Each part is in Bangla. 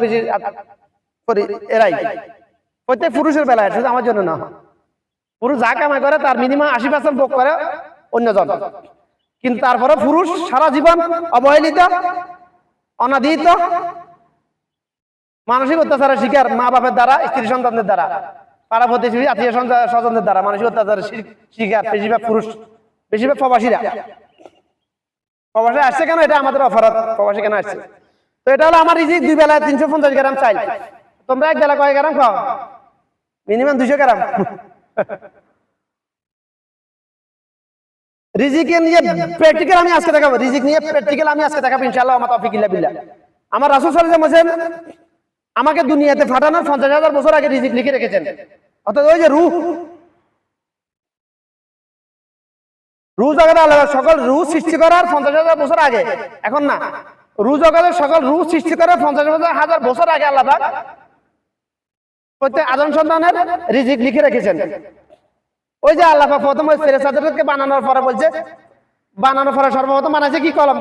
বেশি করি এরাই, প্রত্যেক পুরুষের বেলায়, শুধু আমার জন্য না। পুরুষ যা কামাই করে তার মিনিমাম 80% ভোগ করে অন্যজন, কিন্তু তারপরে পুরুষ সারা জীবন অবহেলিত, অনাদিত, মানসিক অত্যাচারের শিকার, মা বাপের দ্বারা, স্ত্রী সন্তানদের দ্বারা, পাড়া প্রতিবেশী, আত্মীয় স্বজনদের দ্বারা মানসিক অত্যাচারের শিকার বেশিরভাগ পুরুষ, বেশিরভাগ প্রবাসীরা। প্রবাসে আসছে কেন? এটা আমাদের অপরাধ। প্রবাসী কেন আসছে? তো এটা হলো আমার রিজিক। 2 বেলায় 350 গ্রাম চাই। তোমরা 1 বেলা কয় গ্রাম খাও? মিনিমাম 200 গ্রাম। রিজিক নিয়ে প্র্যাকটিক্যাল আমি আজকে দেখাবো। রিজিক নিয়ে প্র্যাকটিক্যাল আমি আজকে দেখাবো ইনশাআল্লাহ। আমার তৌফিক ইল্লা বিল্লাহ। আমার রাসূল সাল্লাল্লাহু আলাইহি ওয়াসাল্লাম আমাকে দুনিয়াতে পাঠানোর 50,000 বছর আগে রিজিক লিখে রেখেছেন। অর্থাৎ ওই যে রূহ জগতে আল্লাহ সকল রূহ সৃষ্টি করার 50,000 বছর আগে, এখন না, রূহ জগতের সকল রূহ সৃষ্টি করার 50,000 বছর আগে আল্লাহ পাক প্রত্যেক আদম সন্তানের রিজিক লিখে রেখেছেন। ওই যে আল্লাহ পাক প্রথম ওই ফেরেশতাদেরকে বানানোর পরে বলছে, বানানোর পরে সর্বপ্রথম বানাইছে কি? কলম।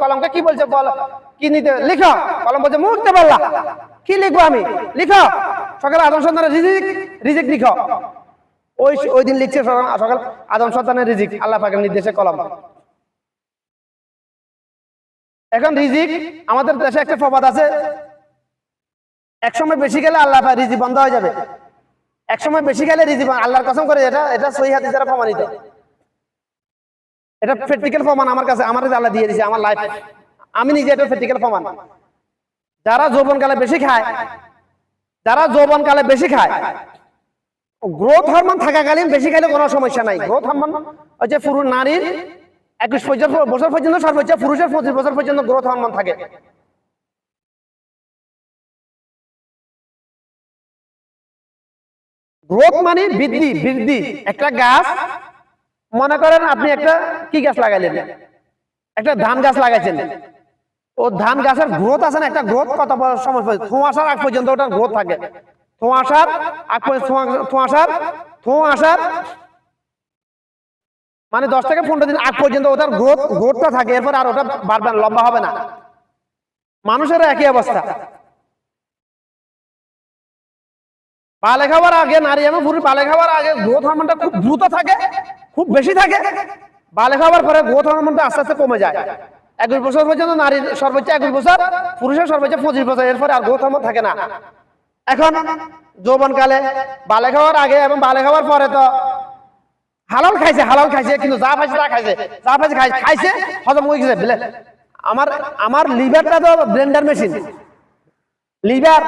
কলমকে কি বলছে? বল, কি নিতে? লিখো। কলম বলছে মুখতে পারলা, কি লিখবো আমি? লিখো। সকাল আদম সন্তানের রিজিক লিখো। ওই দিন লিখছে সকাল আদম সন্তানের রিজিক, আল্লাহ পাকের নির্দেশে কলম। এখন রিজিক, আমাদের দেশে একটা প্রবাদ আছে, এক সময় বেশি গেলে আল্লাহ পাক রিজিক বন্ধ হয়ে যাবে। এক সময় বেশি গেলে রিজিক, আল্লাহর কসম করে, এটা সহিহ হাদিস দ্বারা প্রমাণিত। এটা প্র্যাকটিক্যাল প্রমাণ আমার কাছে, আমার আল্লাহ দিয়ে দিয়েছে আমার লাইফ। আমি নিজে এটা প্র্যাকটিক্যাল প্রমাণ। যারা যৌবনকালে বেশি খায়, গ্রোথ হরমোন থাকাকালীন বেশি খাইলে কোনো সমস্যা নাই। গ্রোথ হরমোন হচ্ছে পুরুষ নারীর 21 বছর পর্যন্ত, সর্বোচ্চ পুরুষের 25 বছর পর্যন্ত গ্রোথ হরমোন থাকে। গ্রোথ মানে বৃদ্ধি। একটা গাছ, মনে করেন আপনি একটা কি গাছ লাগাইলেন? একটা ধান গাছ লাগাইছেন। ও ধান গাছের গ্রোথ আছে না, একটা গ্রোথ কত সময় পর্যন্ত? ধোঁয়াশার আগ পর্যন্ত ওটার গ্রোথ থাকে। ধোঁয়াশার মানে 10 থেকে 15 দিন আগ পর্যন্ত ওটার গ্রোথটা থাকে। এরপর আর ওটা বাড়বে না, লম্বা হবে না। মানুষেরও একই অবস্থা। বালেগ হওয়ার আগে, নারী এবং পুরুষ বালেগ হওয়ার আগে গ্রোথ হরমোনটা খুব দ্রুত থাকে, খুব বেশি থাকে। বালেগ হওয়ার পরে গ্রোথ হরমোনটা আস্তে আস্তে কমে যায়। 21 বছর পর্যন্ত নারীর সর্বোচ্চ 21 বছর, পুরুষের সর্বোচ্চ 25 বছর। এরপরে আর গ্রোথ হরমোন থাকে না। এখন যৌবনকালে, বালেগ হওয়ার আগে এবং বালেগ হওয়ার পরে তো হালাল খাইছে, কিন্তু যা খাইছে হজম হয়ে গেছে। আমার লিভারটা তো ব্লেন্ডার মেশিন। লিভার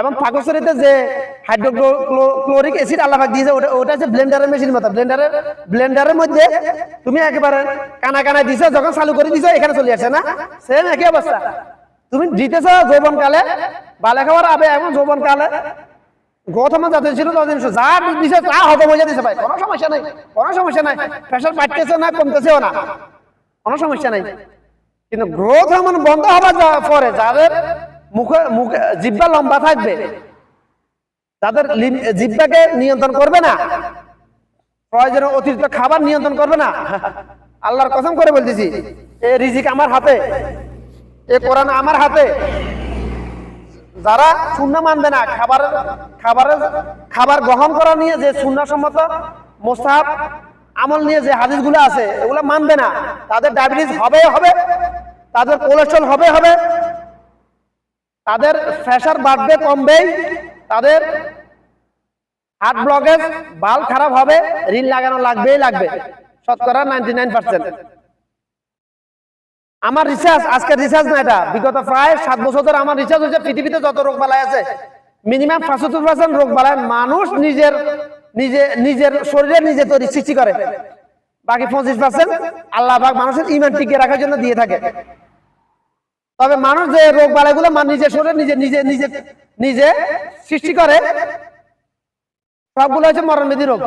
এবং পাকস্থলীতে যে হাইড্রোক্লোরিক অ্যাসিড আল্লাহ পাক দিয়েছে, ওটা হচ্ছে ব্লেন্ডারের মেশিন মতো। ব্লেন্ডারের মধ্যে তুমি একেবারে কানা দিছো, যখন চালু করে দিছো এখানে চলে আসছে না? সেম একই অবস্থা। তুমি দিতেছ যৌবনকালে, বালেগ হওয়ার আগে এবং যৌবনকালে গ্রোথ হরমোন যতদিন ছিল ততদিন যা দিছে তা হজম হয়ে যেতেছে ভাই, কোনো সমস্যা নাই। প্রেশার বাড়তেছে না, কমতেছেও না, কোনো সমস্যা নাই। কিন্তু গ্রোথ হরমোন বন্ধ হবার পরে যাদের মুখে জিহ্বা লম্বা থাকবে, যাদের জিহ্বাকে নিয়ন্ত্রণ করবে না, প্রয়োজনে অতিরিক্ত খাবার নিয়ন্ত্রণ করবে না, আল্লাহর কসম করে বলতেছি, এই রিজিক আমার হাতে, এই কোরআন আমার হাতে। যারা সুন্নাহ মানবে না, খাবার গ্রহণ করা নিয়ে যে সুন্নাহসম্মত মুস্তাহাব আমল নিয়ে যে হাদিসগুলো আছে এগুলো মানবে না, তাদের ডায়াবেটিস হবে, তাদের কোলেস্ট্রল হবে, তাদের প্রেসার বাড়বে কমবেই, তাদের হার্ট ব্লকেজ, বাল্ব খারাপ হবে, রিল লাগানো লাগবে শতকরা 99%। আমার রিসার্চ, আজকের রিসার্চ না, এটা বিগত প্রায় 7 বছর ধরে আমার রিসার্চ হচ্ছে, পৃথিবীতে যত রোগ বালাই আছে মিনিমাম 75% রোগ বালাই মানুষ নিজের শরীরে নিজে তৈরি সৃষ্টি করে। বাকি 25% আল্লাহ পাক মানুষের ঈমান টিকিয়ে রাখার জন্য দিয়ে থাকে। তবে মানুষ যে রোগ বালাইগুলো নিজের শরীরে নিজে সৃষ্টি করে, সবগুলো হচ্ছে মরণবেদী রোগ,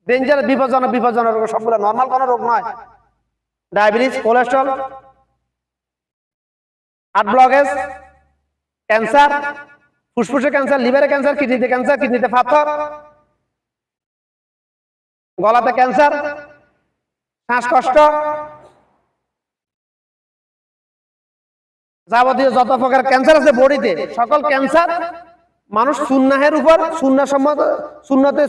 ডেঞ্জার, বিপজ্জনক রোগ। সবগুলো নর্মাল কোনো রোগ নয়। Diabetes, cholesterol, heart blockage, cancer, ফুসফুসে ক্যান্সার, লিভারে ক্যান্সার, কিডনিতে পাথর, গলাতে ক্যান্সার, শ্বাসকষ্ট, যাবতীয় যত প্রকার ক্যান্সার আছে বডিতে, সকল ক্যান্সার মানুষ সুন্নাহের উপর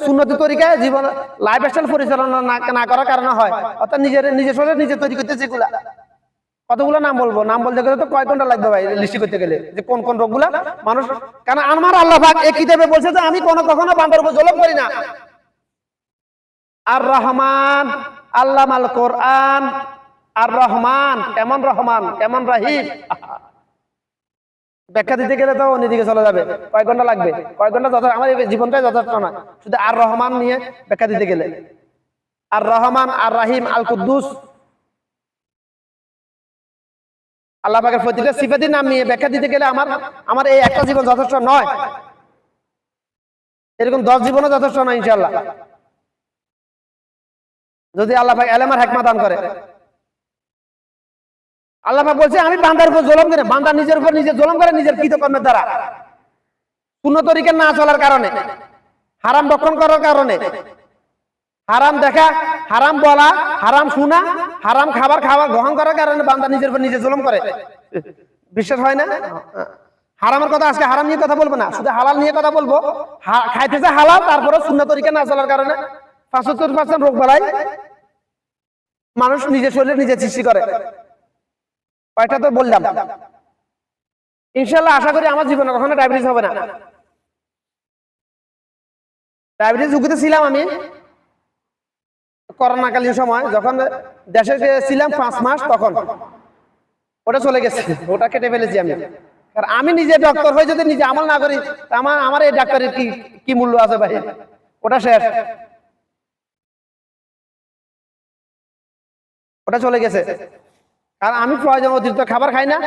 সুন্নতি তরিকায় জীবন লাইফস্টাইল পরিচালনা না করার কারণে হয়। অর্থাৎ নিজের শরীরে নিজে তৈরি করতে যেগুলা, কতগুলো নাম বলবো, নাম বলতে গেলে তো কয় ঘন্টা লাগবে ভাই লিস্ট করতে গেলে, যে কোন কোন রোগগুলা মানুষ। কারণ আমার আল্লাহ পাক এই কিতাবে বলছে যে আমি কখনো বান্দার উপর জুলুম করি না। আর রহমান আল্লামাল কোরআন, আর রহমান কেমন রহমান কেমন রাহিম, ব্যাখ্যা দিতে গেলে তো অন্যদিকে চলে যাবে, কয় ঘন্টা লাগবে, কয় ঘন্টা যথেষ্ট, আমার এই জীবনটাই যথেষ্ট না শুধু আর রহমান নিয়ে ব্যাখ্যা দিতে গেলে। আর রহমান আর রাহিম আল কুদ্দুস, আল্লাহ পাকের প্রতিটা সিফাতির নাম নিয়ে ব্যাখ্যা দিতে গেলে আমার এই একটা জীবন যথেষ্ট নয়, এরকম 10 জীবনও যথেষ্ট নয় ইনশাআল্লাহ, যদি আল্লাহ পাক ইলম আর হিকমত দান করে। আল্লাহ পাক বলছে আমি বান্দার উপর জুলুম করি, বান্দা নিজের উপর নিজে জুলুম করে নিজের কৃতকর্মের দ্বারা, সুন্নাহ তরিকা না চলার কারণে, হারাম ভক্ষণ করার কারণে, হারাম দেখা, হারাম বলা, হারাম শোনা, হারাম খাবার গ্রহণ করার কারণে বান্দা নিজের উপর নিজে জুলুম করে। বিশ্বাস হয় না? হারামের কথা আজকে হারাম নিয়ে কথা বলবো না, শুধু হালাল নিয়ে কথা বলবো। খাইতেছে হালাল, তারপরে সুন্নাহ তরিকা না চলার কারণে 75% রোগ বালাই মানুষ নিজের শরীরে নিজে সৃষ্টি করে। কয়টা তো বললাম। ইনশাআল্লাহ আশা করি আমার জীবনে কখনো ডায়াবেটিস হবে না। ডায়াবেটিস ঝুঁকিতে ছিলাম আমি করোনাকালীন সময়, যখন দেশে ছিলাম 5 মাস, তখন ওটা চলে গেছে, ওটা কেটে ফেলেছি আমি। কারণ আমি নিজে ডক্টর হয়ে যদি নিজে আমল না করি, আমার এই ডাক্তারের কি মূল্য আছে ভাই, ওটা শেষ, ওটা চলে গেছে। কারণ আমি প্রয়োজন অতিরিক্ত খাবার খাই না।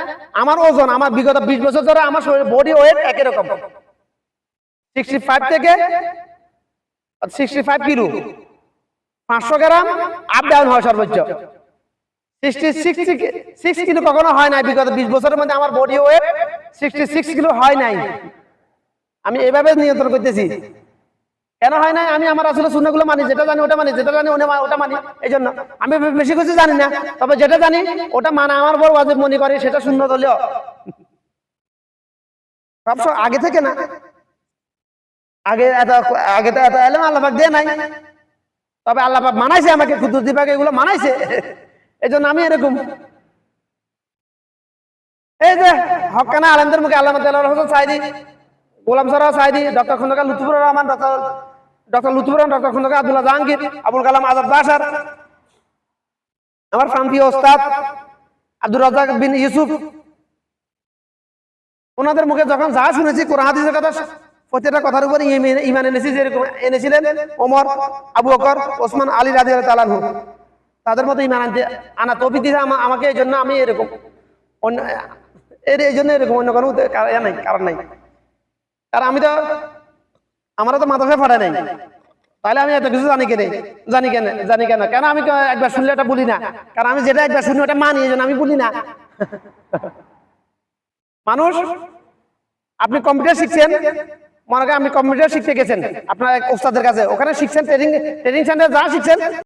আমার ওজন, আমার বিগত 20 বছর ধরে আমার শরীর বডি ওয়েট একই রকম, 65 থেকে 65 কিলো, 500 গ্রাম আপ ডাউন হয়, সর্বোচ্চ 66 কিলো কখনো হয় নাই। বিগত 20 বছরের মধ্যে আমার বডি ওয়েট 66 কিলো হয় নাই। আমি এভাবে নিয়ন্ত্রণ করতেছি। কেন হয় না? আমি আমার আসলে সুন্নাহগুলো মানি, যেটা জানি ওটা মানি, যেটা জানি ওটা মানি। এই জন্য আমি বেশি কিছু জানি না, তবে যেটা জানি ওটা মানা আমার বড় ওয়াজিব মনে করি, সেটা সুন্নাহ হলেও সব আগে থেকে না, আগে তো এত ইলম আল্লাহ পাক দেয় নাই, তবে আল্লাহ পাক মানাইছে আমাকে, কুদ্দুস দিবাকে এগুলো মানাইছে। এই জন্য আমি এরকম, এই যে হক্কানা আলেমদের মুখে Allama Delwar Hossain Sayeedi, Golam Sarwar Sayeedi, doctor Khondaker Lutfur Rahman, doctor Lutfur Rahman, doctor Khondaker Abdullah Jahangir, Abul Kalam Azad Bashar, আমার প্রান্তীয় ওস্তাদ আব্দুর রাজ্জাক বিন ইউসুফ, ওনাদের মুখে যখন যা শুনেছি কোরআন হাদিসের কথা, প্রত্যেকটা কথার উপর ঈমান এনেছি। যেরকম এনেছিলেন ওমর, আবু বকর, ওসমান, আলী রাদিয়াল্লাহু তাআলা আনহু, তাদের মতো ঈমান আনা তৌফিক দিয়েছে আমাকে। এই জন্য আমি এরকম, এই জন্য এরকম, অন্য কোনো কারণ নাই। কারণ আমারও তো মাদ্রাসায় পড়ায় নাই, তাহলে আমি এত কিছু জানি কেন কেন আমি একবার শুনলে এটা বলি না, কারণ আমি যেটা একবার শুনি ওটা মানি, এই জন্য আমি বলি না। মানুষ, আপনি কম্পিউটার শিখছেন, মনে করেন আপনি কম্পিউটার শিখতে গেছেন আপনার এক ওস্তাদের কাছে, ওখানে শিখছেন, ট্রেনিং সেন্টারে যা শিখছেন